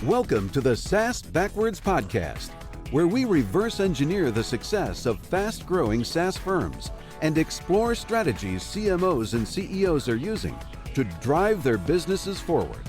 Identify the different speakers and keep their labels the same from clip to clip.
Speaker 1: Welcome to the SaaS Backwards Podcast, where we reverse engineer the success of fast-growing SaaS firms and explore strategies CMOs and CEOs are using to drive their businesses forward.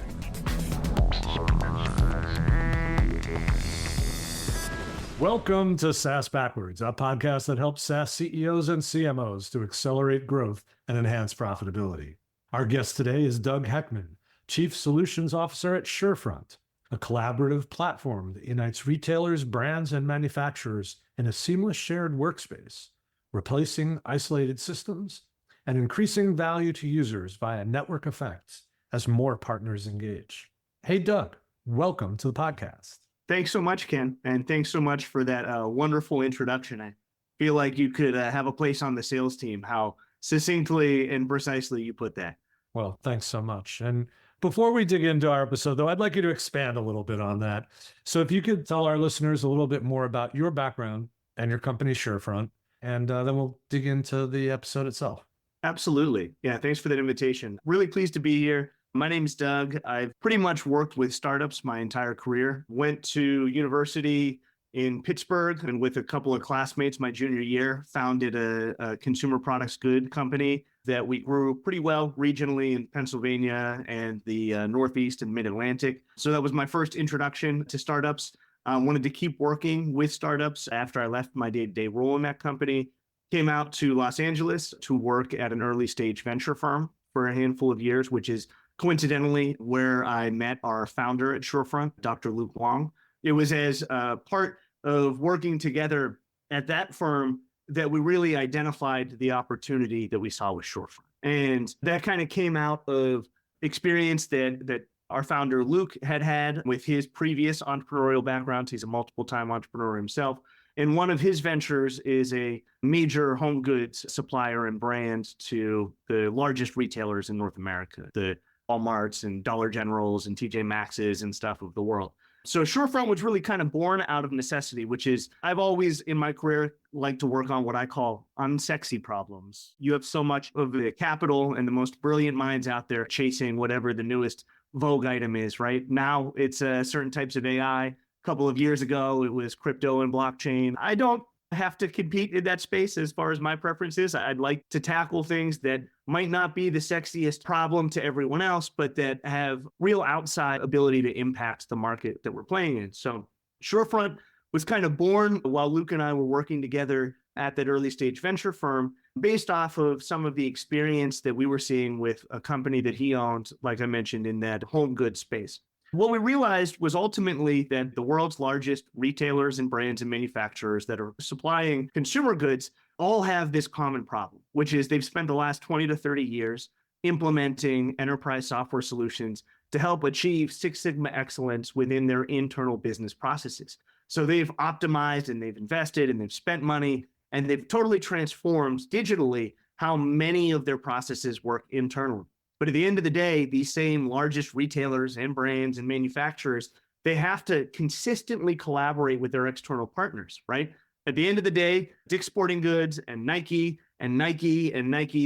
Speaker 2: Welcome to SaaS Backwards, a podcast that helps SaaS CEOs and CMOs to accelerate growth and enhance profitability. Our guest today is Doug Heckmann, Chief Solutions Officer at Surefront, a collaborative platform that unites retailers, brands, and manufacturers in a seamless shared workspace, replacing isolated systems and increasing value to users via network effects as more partners engage. Hey, Doug, welcome to the podcast.
Speaker 3: Thanks so much, Ken, and thanks so much for that wonderful introduction. I feel like you could have a place on the sales team, how succinctly and precisely you put that.
Speaker 2: Well, thanks so much. And before we dig into our episode, though, I'd like you to expand a little bit on that. So if you could tell our listeners a little bit more about your background and your company, Surefront, and then we'll dig into the episode itself.
Speaker 3: Absolutely. Yeah, thanks for that invitation. Really pleased to be here. My name's Doug. I've pretty much worked with startups my entire career. Went to university in Pittsburgh and with a couple of classmates my junior year, founded a consumer products good company that we grew pretty well regionally in Pennsylvania and the Northeast and Mid-Atlantic. So that was my first introduction to startups. Wanted to keep working with startups after I left my day-to-day role in that company. Came out to Los Angeles to work at an early stage venture firm for a handful of years, which is coincidentally where I met our founder at Surefront, Dr. Luke Wong. It was as part of working together at that firm that we really identified the opportunity that we saw with Surefront. And that kind of came out of experience that our founder Luke had with his previous entrepreneurial background. He's a multiple-time entrepreneur himself. And one of his ventures is a major home goods supplier and brand to the largest retailers in North America, the Walmarts and Dollar Generals and TJ Maxx's and stuff of the world. So Surefront was really kind of born out of necessity, which is I've always in my career liked to work on what I call unsexy problems. You have so much of the capital and the most brilliant minds out there chasing whatever the newest vogue item is, right? Now it's certain types of AI. A couple of years ago, it was crypto and blockchain. I don't have to compete in that space as far as my preference is. I'd like to tackle things that might not be the sexiest problem to everyone else, but that have real outside ability to impact the market that we're playing in. So Surefront was kind of born while Luke and I were working together at that early stage venture firm based off of some of the experience that we were seeing with a company that he owned, like I mentioned, in that home goods space. What we realized was ultimately that the world's largest retailers and brands and manufacturers that are supplying consumer goods all have this common problem, which is they've spent the last 20 to 30 years implementing enterprise software solutions to help achieve Six Sigma excellence within their internal business processes. So they've optimized and they've invested and they've spent money and they've totally transformed digitally how many of their processes work internally. But at the end of the day, these same largest retailers and brands and manufacturers, they have to consistently collaborate with their external partners, right? At the end of the day, Dick's Sporting Goods and Nike's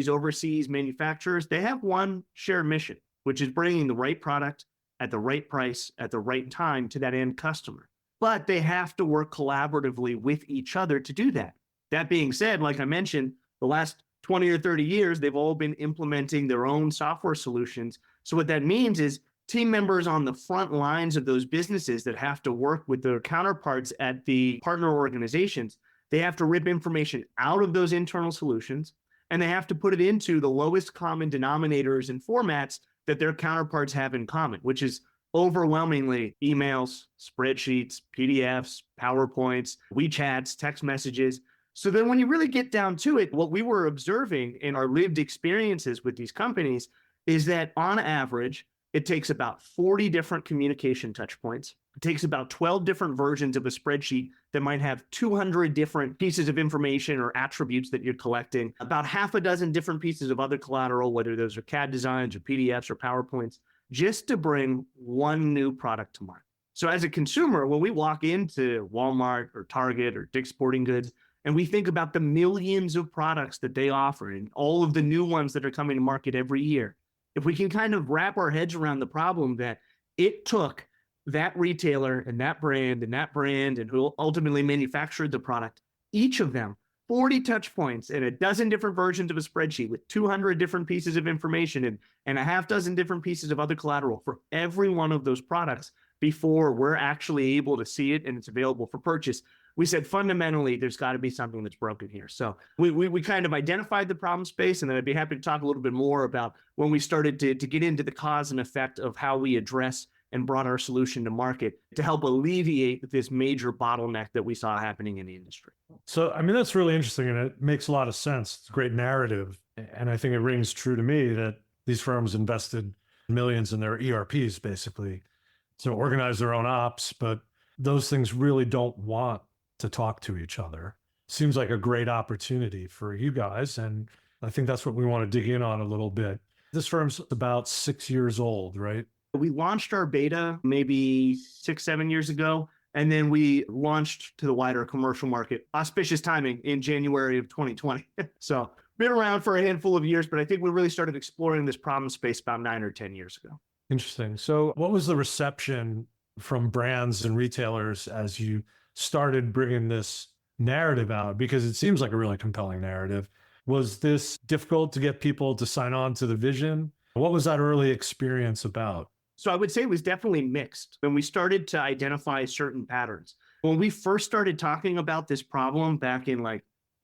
Speaker 3: overseas manufacturers, they have one shared mission, which is bringing the right product at the right price at the right time to that end customer. But they have to work collaboratively with each other to do that. That being said, like I mentioned, the last 20 or 30 years, they've all been implementing their own software solutions. So what that means is team members on the front lines of those businesses that have to work with their counterparts at the partner organizations, they have to rip information out of those internal solutions, and they have to put it into the lowest common denominators and formats that their counterparts have in common, which is overwhelmingly emails, spreadsheets, PDFs, PowerPoints, WeChats, text messages. So then when you really get down to it, what we were observing in our lived experiences with these companies is that on average, it takes about 40 different communication touch points. It takes about 12 different versions of a spreadsheet that might have 200 different pieces of information or attributes that you're collecting, about half a dozen different pieces of other collateral, whether those are CAD designs or PDFs or PowerPoints, just to bring one new product to market. So as a consumer, when we walk into Walmart or Target or Dick's Sporting Goods, and we think about the millions of products that they offer and all of the new ones that are coming to market every year, if we can kind of wrap our heads around the problem that it took that retailer and that brand and who ultimately manufactured the product, each of them 40 touch points and a dozen different versions of a spreadsheet with 200 different pieces of information and a half dozen different pieces of other collateral for every one of those products before we're actually able to see it and it's available for purchase. We said, fundamentally, there's got to be something that's broken here. So we kind of identified the problem space, and then I'd be happy to talk a little bit more about when we started to get into the cause and effect of how we address and brought our solution to market to help alleviate this major bottleneck that we saw happening in the industry.
Speaker 2: So, I mean, that's really interesting and it makes a lot of sense. It's a great narrative. And I think it rings true to me that these firms invested millions in their ERPs, basically, to organize their own ops, but those things really don't want to talk to each other. Seems like a great opportunity for you guys. And I think that's what we want to dig in on a little bit. This firm's about 6 years old, right?
Speaker 3: We launched our beta maybe 6-7 years ago, and then we launched to the wider commercial market. Auspicious timing in January of 2020. So been around for a handful of years, but I think we really started exploring this problem space about 9 or 10 years ago.
Speaker 2: Interesting. So what was the reception from brands and retailers as you started bringing this narrative out? Because it seems like a really compelling narrative. Was this difficult to get people to sign on to the vision? What was that early experience about?
Speaker 3: So I would say it was definitely mixed. When we started to identify certain patterns, when we first started talking about this problem back in like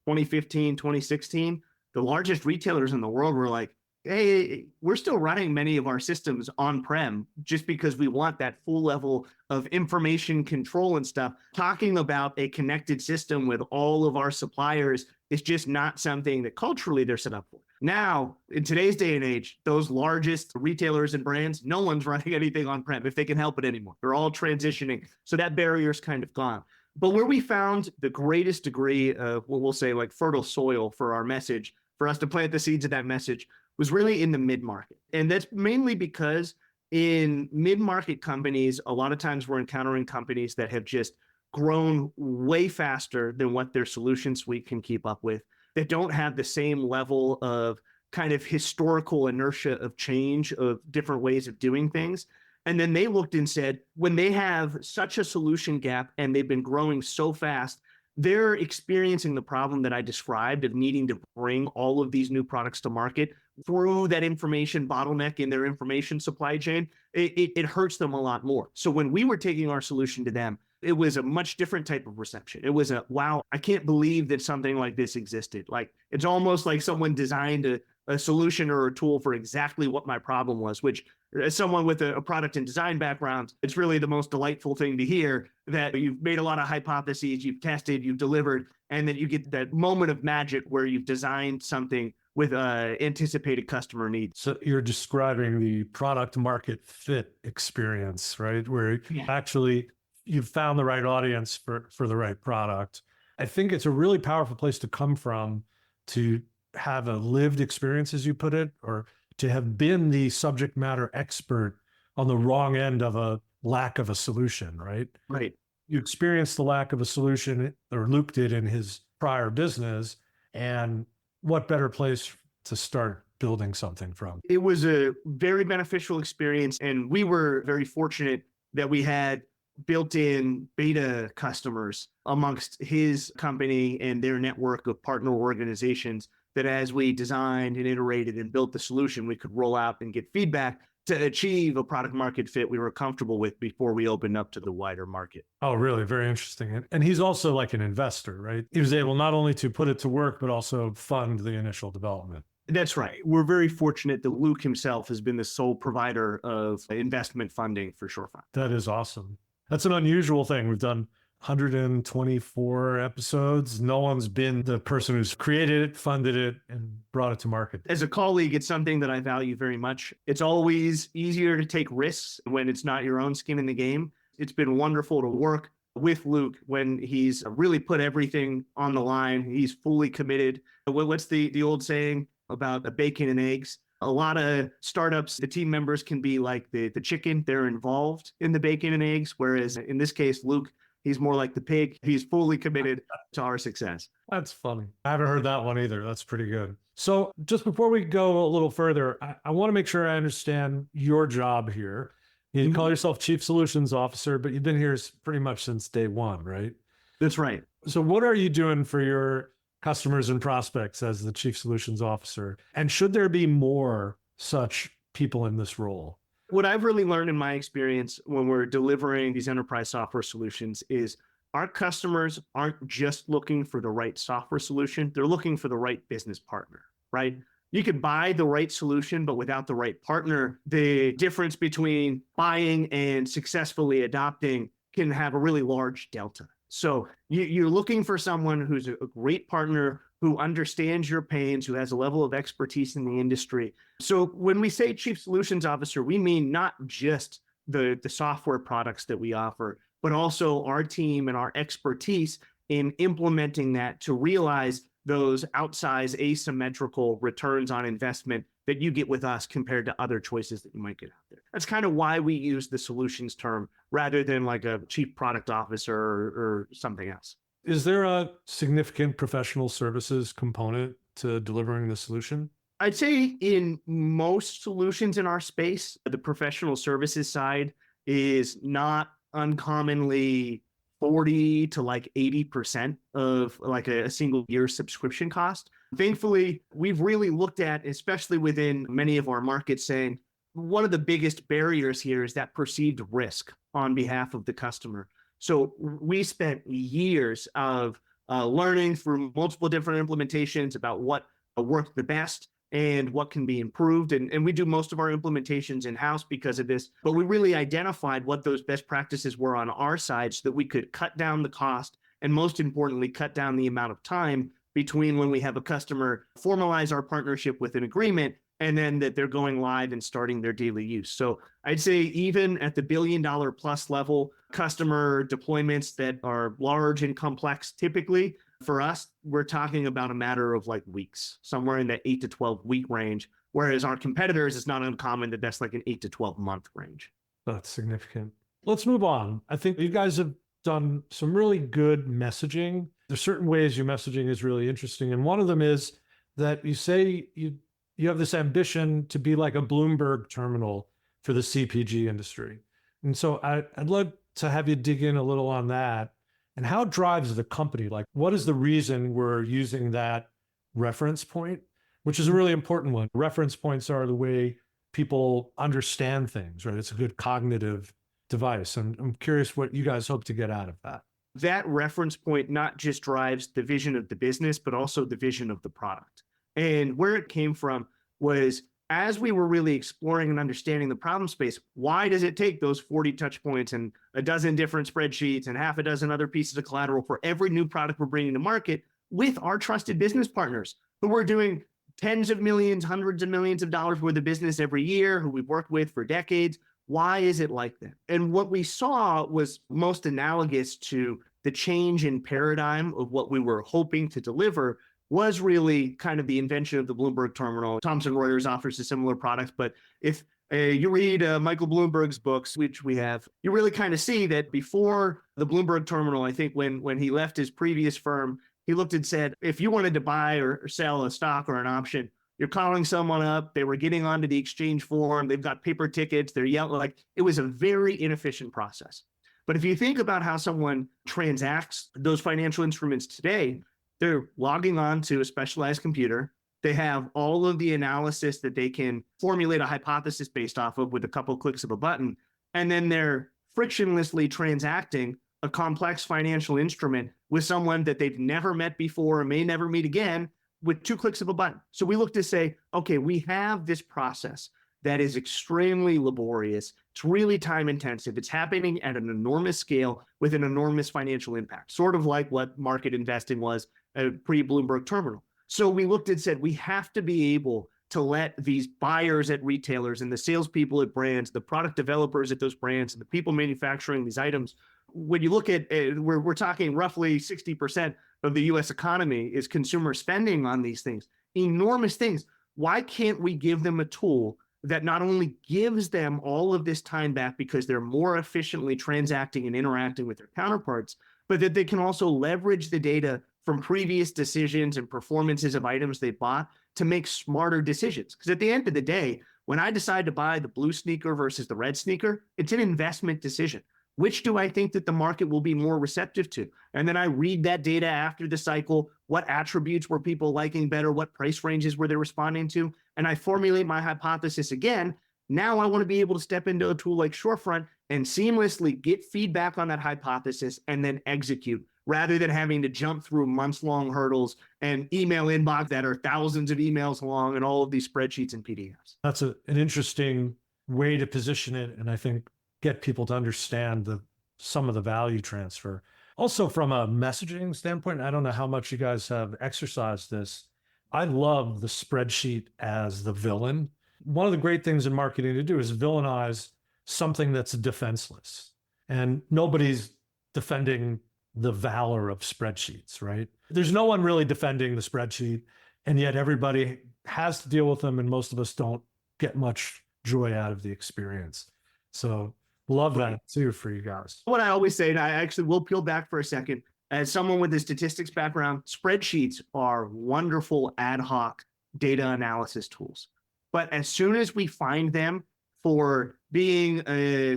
Speaker 3: 2015, 2016, the largest retailers in the world were like, hey, we're still running many of our systems on-prem just because we want that full level of information control and stuff. Talking about a connected system with all of our suppliers is just not something that culturally they're set up for. Now, in today's day and age, those largest retailers and brands, no one's running anything on-prem if they can help it anymore. They're all transitioning. So that barrier's kind of gone. But where we found the greatest degree of what we'll say like fertile soil for our message, for us to plant the seeds of that message, was really in the mid-market. And that's mainly because in mid-market companies, a lot of times we're encountering companies that have just grown way faster than what their solution suite can keep up with, that don't have the same level of kind of historical inertia of change of different ways of doing things. And then they looked and said, when they have such a solution gap and they've been growing so fast, they're experiencing the problem that I described of needing to bring all of these new products to market through that information bottleneck in their information supply chain. It hurts them a lot more. So when we were taking our solution to them, it was a much different type of reception. It was a, wow, I can't believe that something like this existed. Like, it's almost like someone designed a solution or a tool for exactly what my problem was, which as someone with a product and design background, it's really the most delightful thing to hear that you've made a lot of hypotheses, you've tested, you've delivered, and then you get that moment of magic where you've designed something with anticipated customer needs.
Speaker 2: So you're describing the product market fit experience, right? Where actually you've found the right audience for the right product. I think it's a really powerful place to come from to have a lived experience, as you put it, or to have been the subject matter expert on the wrong end of a lack of a solution, right?
Speaker 3: Right.
Speaker 2: You experienced the lack of a solution, or Luke did in his prior business, and what better place to start building something from?
Speaker 3: It was a very beneficial experience, and we were very fortunate that we had built-in beta customers amongst his company and their network of partner organizations that as we designed and iterated and built the solution, we could roll out and get feedback to achieve a product market fit we were comfortable with before we opened up to the wider market.
Speaker 2: Oh, really? Very interesting. And he's also like an investor, right? He was able not only to put it to work, but also fund the initial development.
Speaker 3: That's right. We're very fortunate that Luke himself has been the sole provider of investment funding for Surefront.
Speaker 2: That is awesome. That's an unusual thing. We've done 124 episodes. No one's been the person who's created it, funded it, and brought it to market.
Speaker 3: As a colleague, it's something that I value very much. It's always easier to take risks when it's not your own skin in the game. It's been wonderful to work with Luke when he's really put everything on the line. He's fully committed. What's the old saying about the bacon and eggs? A lot of startups, the team members can be like the chicken. They're involved in the bacon and eggs, whereas in this case, Luke, he's more like the pig. He's fully committed to our success.
Speaker 2: That's funny. I haven't heard that one either. That's pretty good. So just before we go a little further, I want to make sure I understand your job here. You call yourself Chief Solutions Officer, but you've been here pretty much since day one, right?
Speaker 3: That's right.
Speaker 2: So what are you doing for your customers and prospects as the Chief Solutions Officer? And should there be more such people in this role?
Speaker 3: What I've really learned in my experience when we're delivering these enterprise software solutions is our customers aren't just looking for the right software solution. They're looking for the right business partner, right? You could buy the right solution, but without the right partner, the difference between buying and successfully adopting can have a really large delta. So you're looking for someone who's a great partner, who understands your pains, who has a level of expertise in the industry. So when we say Chief Solutions Officer, we mean not just the software products that we offer, but also our team and our expertise in implementing that to realize those outsized asymmetrical returns on investment that you get with us compared to other choices that you might get out there. That's kind of why we use the solutions term rather than like a chief product officer or something else.
Speaker 2: Is there a significant professional services component to delivering the solution?
Speaker 3: I'd say in most solutions in our space, the professional services side is not uncommonly 40 to like 80% of like a single year subscription cost. Thankfully, we've really looked at, especially within many of our markets, saying one of the biggest barriers here is that perceived risk on behalf of the customer. So we spent years of learning through multiple different implementations about what worked the best and what can be improved. And we do most of our implementations in-house because of this, but we really identified what those best practices were on our side so that we could cut down the cost and most importantly, cut down the amount of time between when we have a customer formalize our partnership with an agreement and then that they're going live and starting their daily use. So I'd say even at the $1 billion plus level, customer deployments that are large and complex, typically for us, we're talking about a matter of like weeks, somewhere in that 8 to 12 week range. Whereas our competitors, it's not uncommon that that's like an 8 to 12 month range.
Speaker 2: That's significant. Let's move on. I think you guys have done some really good messaging. There's certain ways your messaging is really interesting. And one of them is that you say you have this ambition to be like a Bloomberg terminal for the CPG industry. And so I'd love to have you dig in a little on that. And how drives the company? Like, what is the reason we're using that reference point, which is a really important one? Reference points are the way people understand things, right? It's a good cognitive device. And I'm curious what you guys hope to get out of that.
Speaker 3: That reference point not just drives the vision of the business, but also the vision of the product. And where it came from was as we were really exploring and understanding the problem space, why does it take those 40 touch points and a dozen different spreadsheets and half a dozen other pieces of collateral for every new product we're bringing to market with our trusted business partners who we're doing tens of millions, hundreds of millions of dollars worth of business every year, who we've worked with for decades? Why is it like that? And what we saw was most analogous to the change in paradigm of what we were hoping to deliver was really kind of the invention of the Bloomberg terminal. Thomson Reuters offers a similar product, but if you read Michael Bloomberg's books, which we have, you really kind of see that before the Bloomberg terminal, I think when he left his previous firm, he looked and said, if you wanted to buy or sell a stock or an option, you're calling someone up, they were getting onto the exchange form, they've got paper tickets, they're yelling, like it was a very inefficient process. But if you think about how someone transacts those financial instruments today, they're logging on to a specialized computer. They have all of the analysis that they can formulate a hypothesis based off of with a couple of clicks of a button. And then they're frictionlessly transacting a complex financial instrument with someone that they've never met before or may never meet again with 2 clicks of a button. So we look to say, okay, we have this process that is extremely laborious. It's really time intensive. It's happening at an enormous scale with an enormous financial impact, sort of like what market investing was a pre-Bloomberg terminal. So we looked and said, we have to be able to let these buyers at retailers and the salespeople at brands, the product developers at those brands, and the people manufacturing these items, when you look at, we're talking roughly 60% of the US economy is consumer spending on these things, enormous things. Why can't we give them a tool that not only gives them all of this time back because they're more efficiently transacting and interacting with their counterparts, but that they can also leverage the data from previous decisions and performances of items they bought to make smarter decisions? Because at the end of the day, When I decide to buy the blue sneaker versus the red sneaker, it's an investment decision. Which do I think that the market will be more receptive to? And then I read that data after the cycle. What attributes were people liking better? What price ranges were they responding to? And I formulate my hypothesis again. Now I want to be able to step into a tool like Surefront and seamlessly get feedback on that hypothesis and then execute, rather than having to jump through months-long hurdles and email inbox that are thousands of emails long and all of these spreadsheets and PDFs.
Speaker 2: That's an interesting way to position it, and I think get people to understand some of the value transfer. Also, from a messaging standpoint, I don't know how much you guys have exercised this. I love the spreadsheet as the villain. One of the great things in marketing to do is villainize something that's defenseless. And nobody's defending the valor of spreadsheets, right? There's no one really defending the spreadsheet, and yet everybody has to deal with them, and most of us don't get much joy out of the experience. So love that too for you guys.
Speaker 3: What I always say, and I actually will peel back for a second, as someone with a statistics background, spreadsheets are wonderful ad hoc data analysis tools. But as soon as we find them for being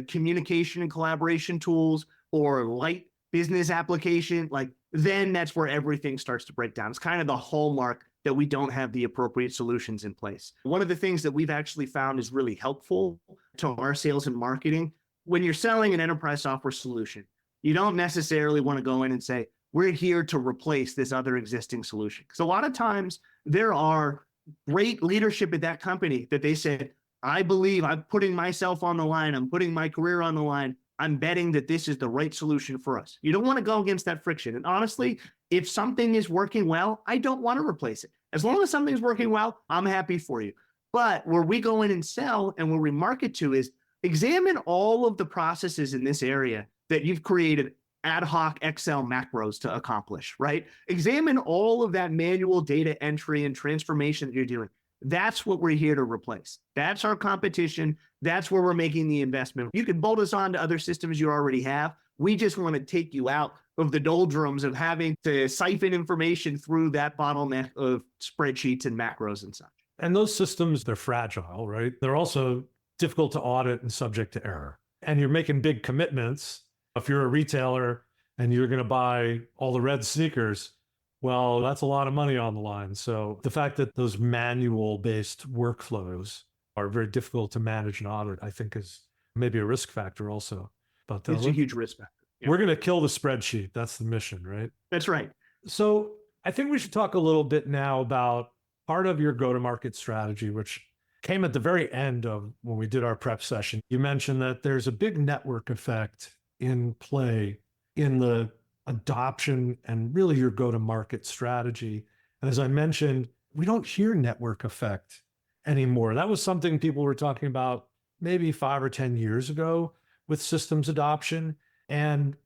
Speaker 3: communication and collaboration tools or light business application, then that's where everything starts to break down. It's kind of the hallmark that we don't have the appropriate solutions in place. One of the things that we've actually found is really helpful to our sales and marketing. When you're selling an enterprise software solution, you don't necessarily want to go in and say, we're here to replace this other existing solution. Because a lot of times there are great leadership at that company that they said, I believe I'm putting myself on the line. I'm putting my career on the line. I'm betting that this is the right solution for us. You don't want to go against that friction. And honestly, if something is working well, I don't want to replace it. As long as something's working well, I'm happy for you. But where we go in and sell and where we market to is examine all of the processes in this area that you've created ad hoc Excel macros to accomplish, right? Examine all of that manual data entry and transformation that you're doing. That's what we're here to replace. That's our competition. That's where we're making the investment. You can bolt us on to other systems you already have. We just want to take you out of the doldrums of having to siphon information through that bottleneck of spreadsheets and macros and such.
Speaker 2: And those systems, they're fragile, right? They're also difficult to audit and subject to error. And you're making big commitments. If you're a retailer and you're going to buy all the red sneakers, well, that's a lot of money on the line. So the fact that those manual-based workflows are very difficult to manage and audit, I think is maybe a risk factor also. But
Speaker 3: it's a huge risk factor. Yeah.
Speaker 2: We're going to kill the spreadsheet. That's the mission, right?
Speaker 3: That's right.
Speaker 2: So I think we should talk a little bit now about part of your go-to-market strategy, which came at the very end of when we did our prep session. You mentioned that there's a big network effect in play in the adoption and really your go-to-market strategy. And as I mentioned, we don't hear network effect anymore. That was something people were talking about maybe 5 or 10 years ago with systems adoption. And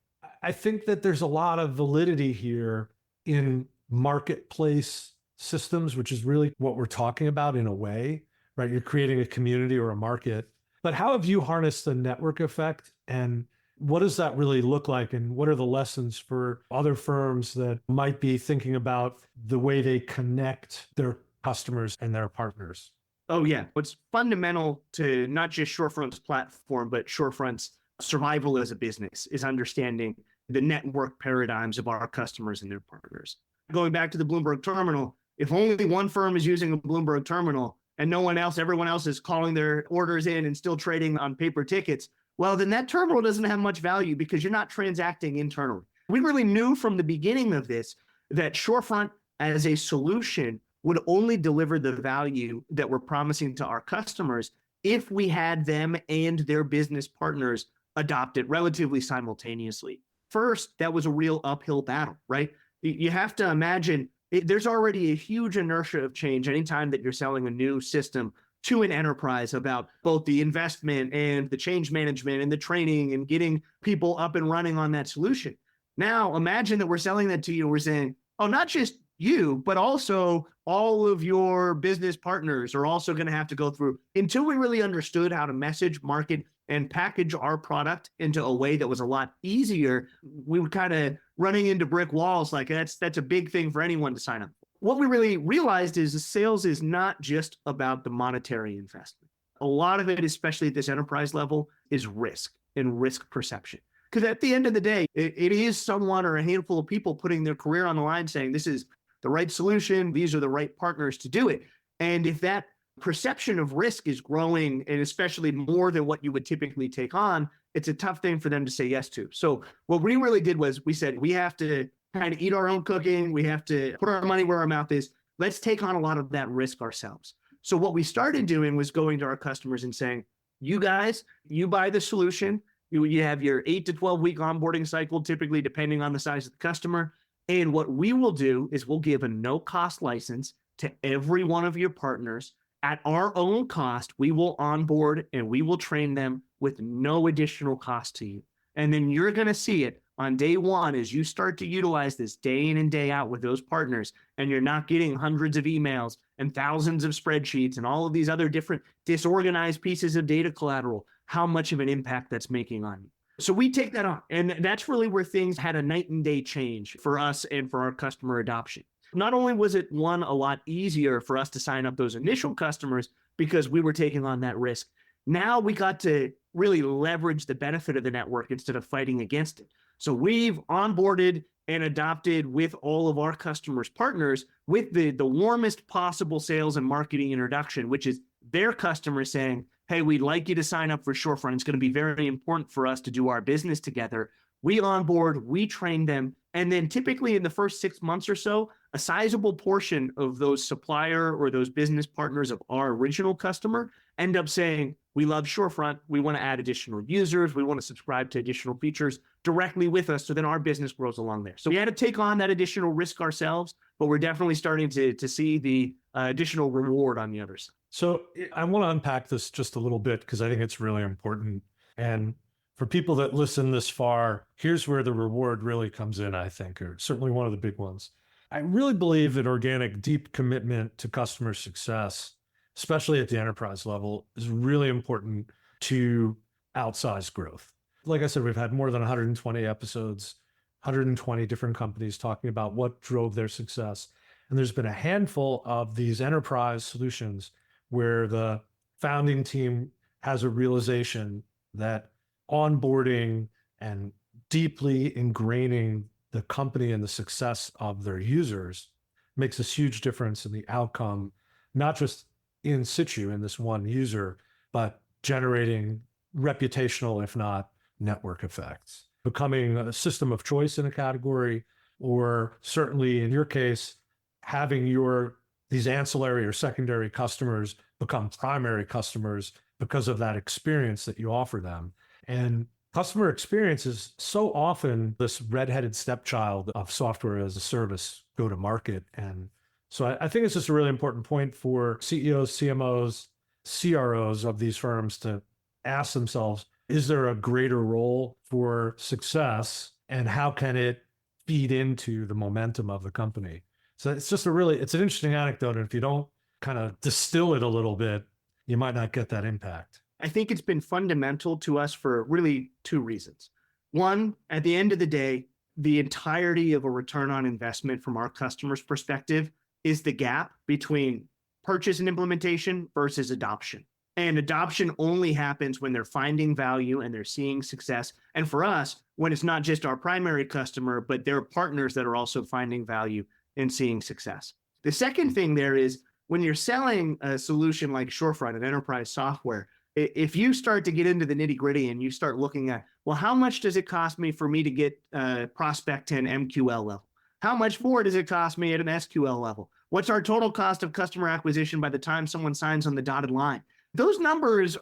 Speaker 2: I think that there's a lot of validity here in marketplace systems, which is really what we're talking about in a way, right? You're creating a community or a market. But how have you harnessed the network effect, and what does that really look like? And what are the lessons for other firms that might be thinking about the way they connect their customers and their partners?
Speaker 3: Oh, yeah. What's fundamental to not just Surefront's platform, but Surefront's survival as a business is understanding the network paradigms of our customers and their partners. Going back to the Bloomberg terminal, if only one firm is using a Bloomberg terminal and no one else, everyone else is calling their orders in and still trading on paper tickets, well, then that terminal doesn't have much value because you're not transacting internally. We really knew from the beginning of this that Surefront as a solution would only deliver the value that we're promising to our customers if we had them and their business partners adopt it relatively simultaneously. First, that was a real uphill battle, right? You have to imagine there's already a huge inertia of change anytime that you're selling a new system to an enterprise about both the investment and the change management and the training and getting people up and running on that solution. Now, imagine that we're selling that to you. We're saying, oh, not just you, but also all of your business partners are also going to have to go through. Until we really understood how to message, market, and package our product into a way that was a lot easier, we were kind of running into brick walls. Like that's a big thing for anyone to sign up for. What we really realized is sales is not just about the monetary investment. A lot of it, especially at this enterprise level, is risk and risk perception. Because at the end of the day, it is someone or a handful of people putting their career on the line saying, this is the right solution. These are the right partners to do it. And if that perception of risk is growing, and especially more than what you would typically take on, it's a tough thing for them to say yes to. So what we really did was we said, we have to kind of eat our own cooking. We have to put our money where our mouth is. Let's take on a lot of that risk ourselves. So what we started doing was going to our customers and saying, you guys, you buy the solution. You have your 8 to 12 week onboarding cycle, typically depending on the size of the customer. And what we will do is we'll give a no cost license to every one of your partners at our own cost. We will onboard and we will train them with no additional cost to you. And then you're going to see it on day one as you start to utilize this day in and day out with those partners, and you're not getting hundreds of emails and thousands of spreadsheets and all of these other different disorganized pieces of data collateral, how much of an impact that's making on you. So we take that on. And that's really where things had a night and day change for us and for our customer adoption. Not only was it a lot easier for us to sign up those initial customers because we were taking on that risk. Now we got to really leverage the benefit of the network instead of fighting against it. So we've onboarded and adopted with all of our customers' partners with the warmest possible sales and marketing introduction, which is their customers saying, hey, we'd like you to sign up for Surefront. It's going to be very important for us to do our business together. We onboard, we train them. And then typically in the first 6 months or so, a sizable portion of those supplier or those business partners of our original customer end up saying, we love Surefront. We want to add additional users. We want to subscribe to additional features directly with us. So then our business grows along there. So we had to take on that additional risk ourselves, but we're definitely starting to see the additional reward on the other side.
Speaker 2: So I want to unpack this just a little bit because I think it's really important. And for people that listen this far, here's where the reward really comes in, I think, or certainly one of the big ones. I really believe that organic, deep commitment to customer success, especially at the enterprise level, is really important to outsized growth. Like I said, we've had more than 120 episodes, 120 different companies talking about what drove their success. And there's been a handful of these enterprise solutions where the founding team has a realization that onboarding and deeply ingraining the company and the success of their users makes a huge difference in the outcome, not just in situ in this one user, but generating reputational, if not network effects, becoming a system of choice in a category, or certainly in your case, having these ancillary or secondary customers become primary customers because of that experience that you offer them. And customer experience is so often this redheaded stepchild of software as a service go to market. And so I think it's just a really important point for CEOs, CMOs, CROs of these firms to ask themselves, is there a greater role for success and how can it feed into the momentum of the company? So it's just it's an interesting anecdote. And if you don't kind of distill it a little bit, you might not get that impact.
Speaker 3: I think it's been fundamental to us for really two reasons. One, at the end of the day, the entirety of a return on investment from our customers' perspective is the gap between purchase and implementation versus adoption. And adoption only happens when they're finding value and they're seeing success. And for us, when it's not just our primary customer, but their partners that are also finding value and seeing success. The second thing there is when you're selling a solution like Surefront, an enterprise software, if you start to get into the nitty gritty and you start looking at, well, how much does it cost me for me to get prospect to an MQL level? How much more does it cost me at an SQL level? What's our total cost of customer acquisition by the time someone signs on the dotted line? Those numbers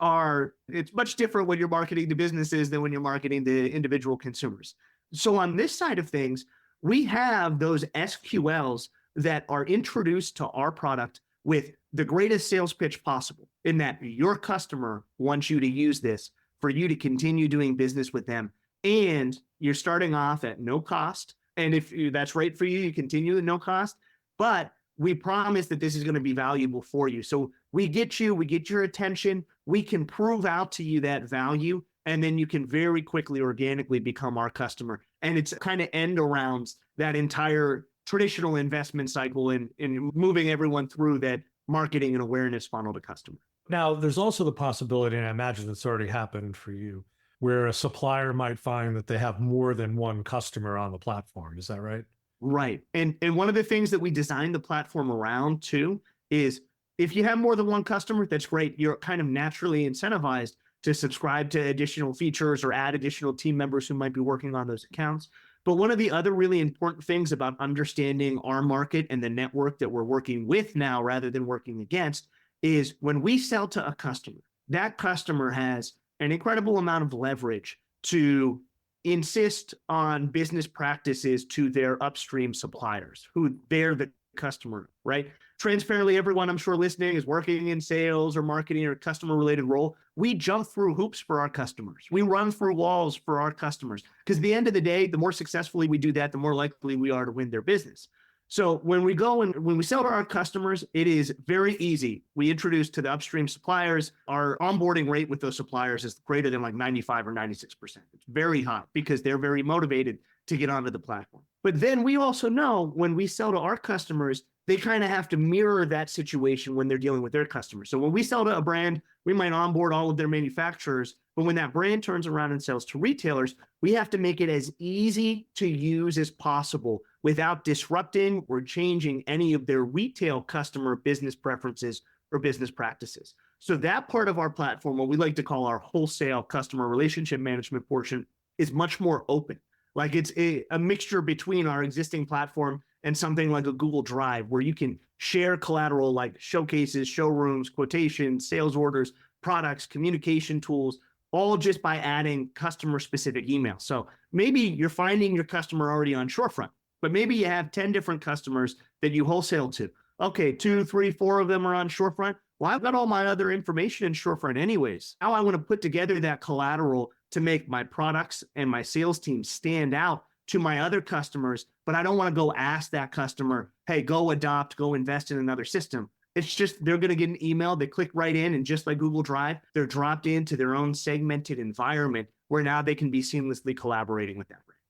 Speaker 3: it's much different when you're marketing to businesses than when you're marketing to individual consumers. So on this side of things, we have those SQLs that are introduced to our product with the greatest sales pitch possible, in that your customer wants you to use this for you to continue doing business with them. And you're starting off at no cost. And if that's right for you, you continue at no cost. But we promise that this is going to be valuable for you. So we get your attention. We can prove out to you that value. And then you can very quickly, organically become our customer. And it's kind of end arounds that entire traditional investment cycle in moving everyone through that marketing and awareness funnel to customer.
Speaker 2: Now, there's also the possibility, and I imagine it's already happened for you, where a supplier might find that they have more than one customer on the platform. Is that right?
Speaker 3: Right. And one of the things that we designed the platform around too is if you have more than one customer, that's great. You're kind of naturally incentivized to subscribe to additional features or add additional team members who might be working on those accounts. But one of the other really important things about understanding our market and the network that we're working with now rather than working against is when we sell to a customer, that customer has an incredible amount of leverage to insist on business practices to their upstream suppliers who they're the customer, right? Transparently, everyone I'm sure listening is working in sales or marketing or customer related role. We jump through hoops for our customers. We run through walls for our customers because at the end of the day, the more successfully we do that, the more likely we are to win their business. So when we go and when we sell to our customers, it is very easy. We introduce to the upstream suppliers, our onboarding rate with those suppliers is greater than like 95 or 96%. It's very high because they're very motivated to get onto the platform. But then we also know when we sell to our customers, they kind of have to mirror that situation when they're dealing with their customers. So when we sell to a brand, we might onboard all of their manufacturers, but when that brand turns around and sells to retailers, we have to make it as easy to use as possible without disrupting or changing any of their retail customer business preferences or business practices. So that part of our platform, what we like to call our wholesale customer relationship management portion, is much more open. Like it's a mixture between our existing platform and something like a Google Drive where you can share collateral like showcases, showrooms, quotations, sales orders, products, communication tools, all just by adding customer-specific emails. So maybe you're finding your customer already on Surefront, but maybe you have 10 different customers that you wholesale to. Okay, 2, 3, 4 of them are on Surefront. Well, I've got all my other information in Surefront anyways. Now I want to put together that collateral to make my products and my sales team stand out to my other customers, but I don't want to go ask that customer, hey, go adopt, go invest in another system. It's just they're going to get an email, they click right in, and just like Google Drive, they're dropped into their own segmented environment where now they can be seamlessly collaborating with that brand.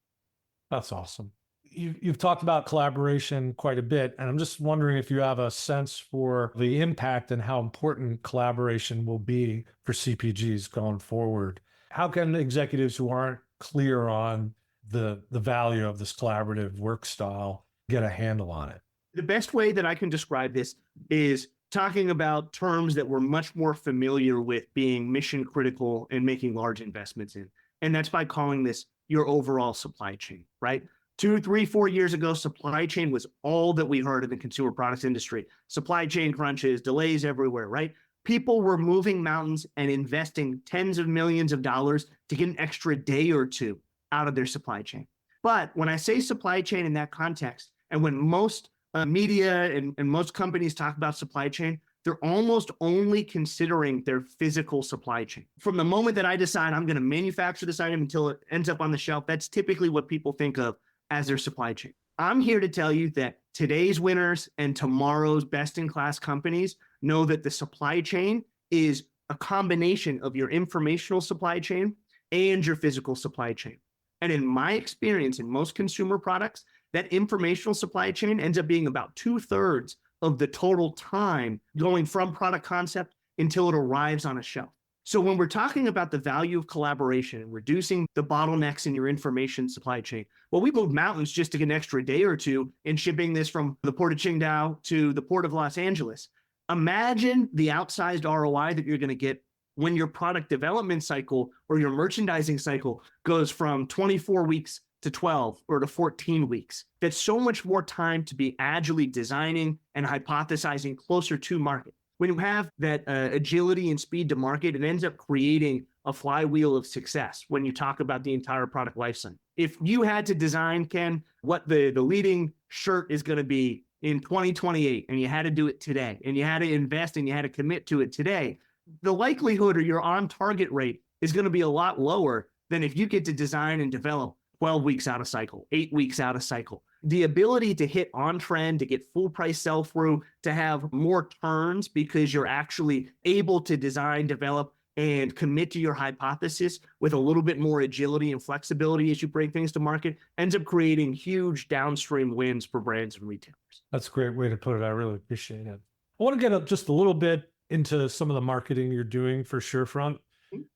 Speaker 2: That's awesome. You've talked about collaboration quite a bit, and I'm just wondering if you have a sense for the impact and how important collaboration will be for CPGs going forward. How can executives who aren't clear on the value of this collaborative work style get a handle on it?
Speaker 3: The best way that I can describe this is talking about terms that we're much more familiar with being mission critical and making large investments in. And that's by calling this your overall supply chain, right? 2, 3, 4 years ago, supply chain was all that we heard in the consumer products industry. Supply chain crunches, delays everywhere, right? People were moving mountains and investing tens of millions of dollars to get an extra day or two out of their supply chain. But when I say supply chain in that context, and when most media and most companies talk about supply chain, they're almost only considering their physical supply chain. From the moment that I decide I'm going to manufacture this item until it ends up on the shelf, that's typically what people think of as their supply chain. I'm here to tell you that today's winners and tomorrow's best-in-class companies know that the supply chain is a combination of your informational supply chain and your physical supply chain. And in my experience, in most consumer products, that informational supply chain ends up being about 2/3 of the total time going from product concept until it arrives on a shelf. So when we're talking about the value of collaboration and reducing the bottlenecks in your information supply chain, well, we moved mountains just to get an extra day or two in shipping this from the port of Qingdao to the port of Los Angeles. Imagine the outsized ROI that you're going to get when your product development cycle or your merchandising cycle goes from 24 weeks to 12 or to 14 weeks. That's so much more time to be agilely designing and hypothesizing closer to market. When you have that agility and speed to market, it ends up creating a flywheel of success when you talk about the entire product lifecycle. If you had to design, Ken, what the leading shirt is going to be in 2028, and you had to do it today, and you had to invest and you had to commit to it today, the likelihood or your on-target rate is going to be a lot lower than if you get to design and develop 12 weeks out of cycle, 8 weeks out of cycle. The ability to hit on trend, to get full price sell-through, to have more turns because you're actually able to design, develop, and commit to your hypothesis with a little bit more agility and flexibility as you bring things to market ends up creating huge downstream wins for brands and retailers.
Speaker 2: That's a great way to put it. I really appreciate it. I want to get just a little bit into some of the marketing you're doing for Surefront.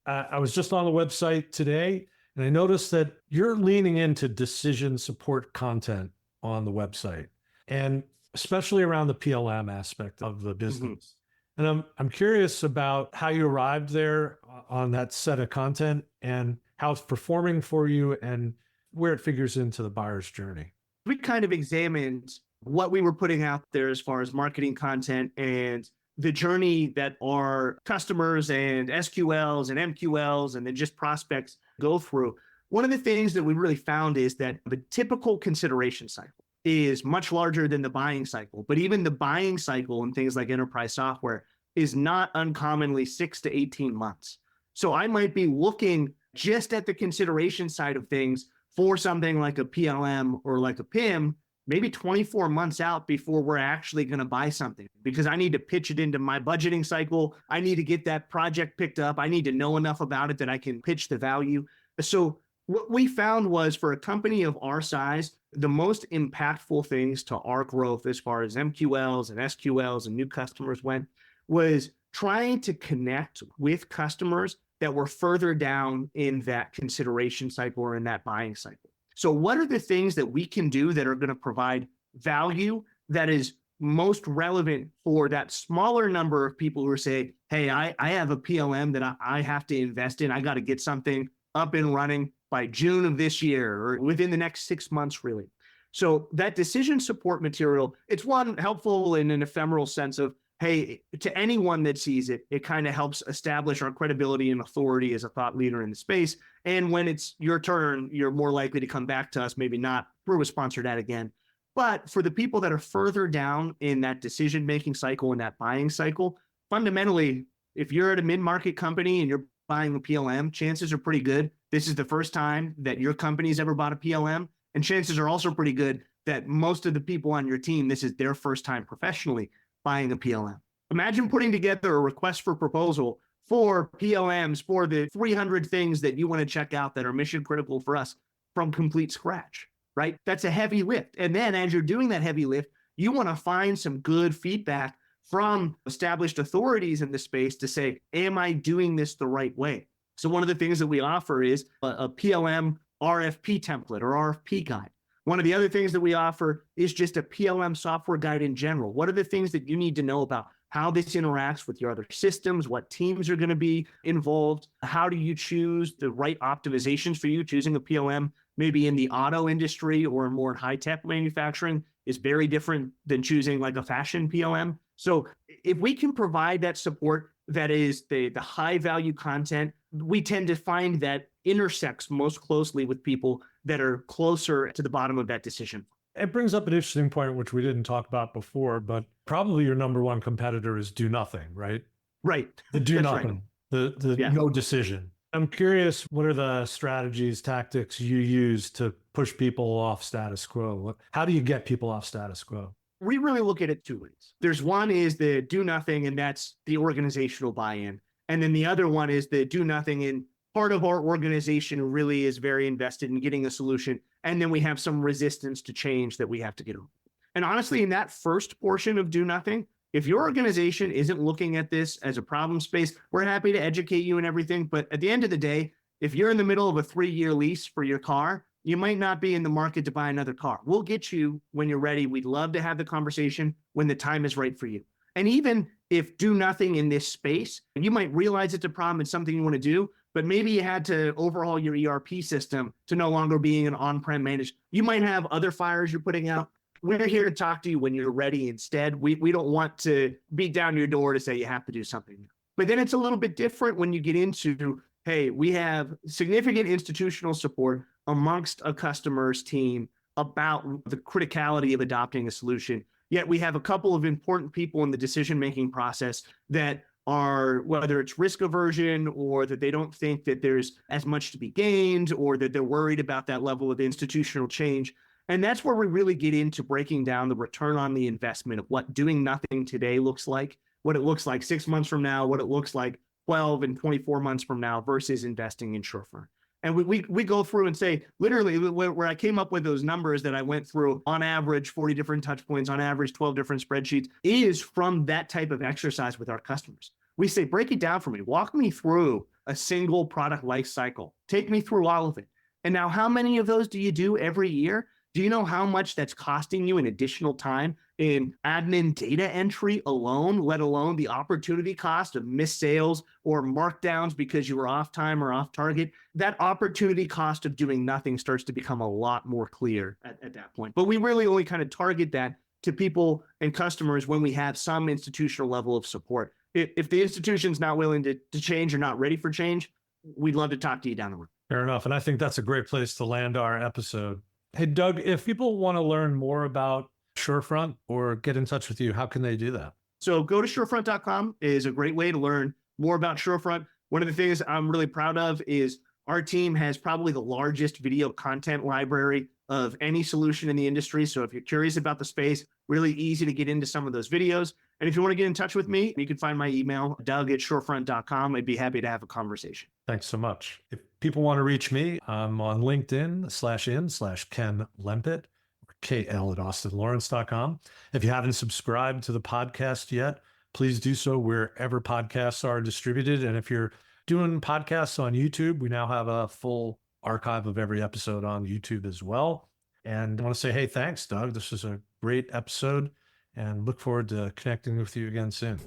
Speaker 2: I was just on the website today, and I noticed that you're leaning into decision support content on the website, and especially around the PLM aspect of the business. And I'm curious about how you arrived there on that set of content and how it's performing for you and where it figures into the buyer's journey.
Speaker 3: We kind of examined what we were putting out there as far as marketing content and the journey that our customers and SQLs and MQLs and then just prospects go through. One of the things that we really found is that the typical consideration cycle is much larger than the buying cycle. But even the buying cycle in things like enterprise software is not uncommonly 6 to 18 months. So I might be looking just at the consideration side of things for something like a PLM or like a PIM, maybe 24 months out before we're actually going to buy something, because I need to pitch it into my budgeting cycle. I need to get that project picked up. I need to know enough about it that I can pitch the value. So what we found was, for a company of our size, the most impactful things to our growth as far as MQLs and SQLs and new customers went was trying to connect with customers that were further down in that consideration cycle or in that buying cycle. So what are the things that we can do that are going to provide value that is most relevant for that smaller number of people who are saying, hey, I have a PLM that I have to invest in. I got to get something up and running by June of this year or within the next 6 months, really. So that decision support material, it's one helpful in an ephemeral sense of, hey, to anyone that sees it, it kind of helps establish our credibility and authority as a thought leader in the space. And when it's your turn, you're more likely to come back to us, maybe not through a sponsored ad again. But for the people that are further down in that decision-making cycle and that buying cycle, fundamentally, if you're at a mid-market company and you're buying a PLM, chances are pretty good this is the first time that your company's ever bought a PLM. And chances are also pretty good that most of the people on your team, this is their first time professionally buying a PLM. Imagine putting together a request for proposal for PLMs for the 300 things that you want to check out that are mission critical for us from complete scratch, right? That's a heavy lift. And then as you're doing that heavy lift, you want to find some good feedback from established authorities in the space to say, am I doing this the right way? So one of the things that we offer is a PLM RFP template or RFP guide. One of the other things that we offer is just a PLM software guide in general. What are the things that you need to know about how this interacts with your other systems, what teams are going to be involved? How do you choose the right optimizations for you? Choosing a PLM maybe in the auto industry or more high-tech manufacturing is very different than choosing like a fashion PLM. So if we can provide that support that is the high-value content, we tend to find that intersects most closely with people that are closer to the bottom of that decision.
Speaker 2: It brings up an interesting point, which we didn't talk about before, but probably your number one competitor is do nothing, right?
Speaker 3: Right.
Speaker 2: The do nothing, right. the no decision. I'm curious, what are the strategies, tactics you use to push people off status quo? How do you get people off status quo?
Speaker 3: We really look at it two ways. There's one is the do nothing, and that's the organizational buy-in. And then the other one is the do nothing, and part of our organization really is very invested in getting a solution. And then we have some resistance to change that we have to get over. And honestly, in that first portion of do nothing, if your organization isn't looking at this as a problem space, we're happy to educate you and everything. But at the end of the day, if you're in the middle of a 3-year lease for your car, you might not be in the market to buy another car. We'll get you when you're ready. We'd love to have the conversation when the time is right for you. And even if do nothing in this space, you might realize it's a problem, it's something you want to do, but maybe you had to overhaul your ERP system to no longer being an on-prem managed. You might have other fires you're putting out. We're here to talk to you when you're ready instead. We don't want to beat down your door to say you have to do something. But then it's a little bit different when you get into, hey, we have significant institutional support amongst a customer's team about the criticality of adopting a solution. Yet we have a couple of important people in the decision-making process that are, whether it's risk aversion or that they don't think that there's as much to be gained or that they're worried about that level of institutional change. And that's where we really get into breaking down the return on the investment of what doing nothing today looks like, what it looks like 6 months from now, what it looks like 12 and 24 months from now versus investing in Surefront. And we go through and say, literally, where I came up with those numbers that I went through, on average, 40 different touch points, on average, 12 different spreadsheets, is from that type of exercise with our customers. We say, break it down for me. Walk me through a single product life cycle. Take me through all of it. And now, how many of those do you do every year? Do you know how much that's costing you in additional time in admin data entry alone, let alone the opportunity cost of missed sales or markdowns because you were off time or off target? That opportunity cost of doing nothing starts to become a lot more clear at that point. But we really only kind of target that to people and customers when we have some institutional level of support. If the institution's not willing to change or not ready for change, we'd love to talk to you down the road.
Speaker 2: Fair enough. And I think that's a great place to land our episode. Hey, Doug, if people want to learn more about Surefront or get in touch with you, how can they do that?
Speaker 3: So go to surefront.com is a great way to learn more about Surefront. One of the things I'm really proud of is our team has probably the largest video content library of any solution in the industry. So if you're curious about the space, really easy to get into some of those videos. And if you want to get in touch with me, you can find my email, doug@surefront.com. I'd be happy to have a conversation.
Speaker 2: Thanks so much. If people want to reach me, I'm on LinkedIn/Ken Lempit, or KL@austinlawrence.com. If you haven't subscribed to the podcast yet, please do so wherever podcasts are distributed. And if you're doing podcasts on YouTube, we now have a full archive of every episode on YouTube as well. And I want to say, hey, thanks, Doug. This was a great episode and look forward to connecting with you again soon.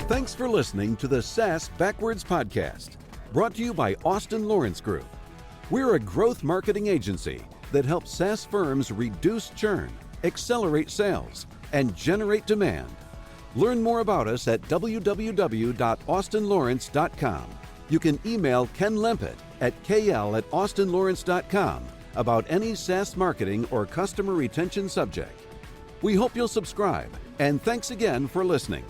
Speaker 1: Thanks for listening to the SaaS Backwards Podcast, brought to you by Austin Lawrence Group. We're a growth marketing agency that helps SaaS firms reduce churn, accelerate sales, and generate demand. Learn more about us at www.austinlawrence.com. You can email Ken Lempit at kl@austinlawrence.com about any SaaS marketing or customer retention subject. We hope you'll subscribe, and thanks again for listening.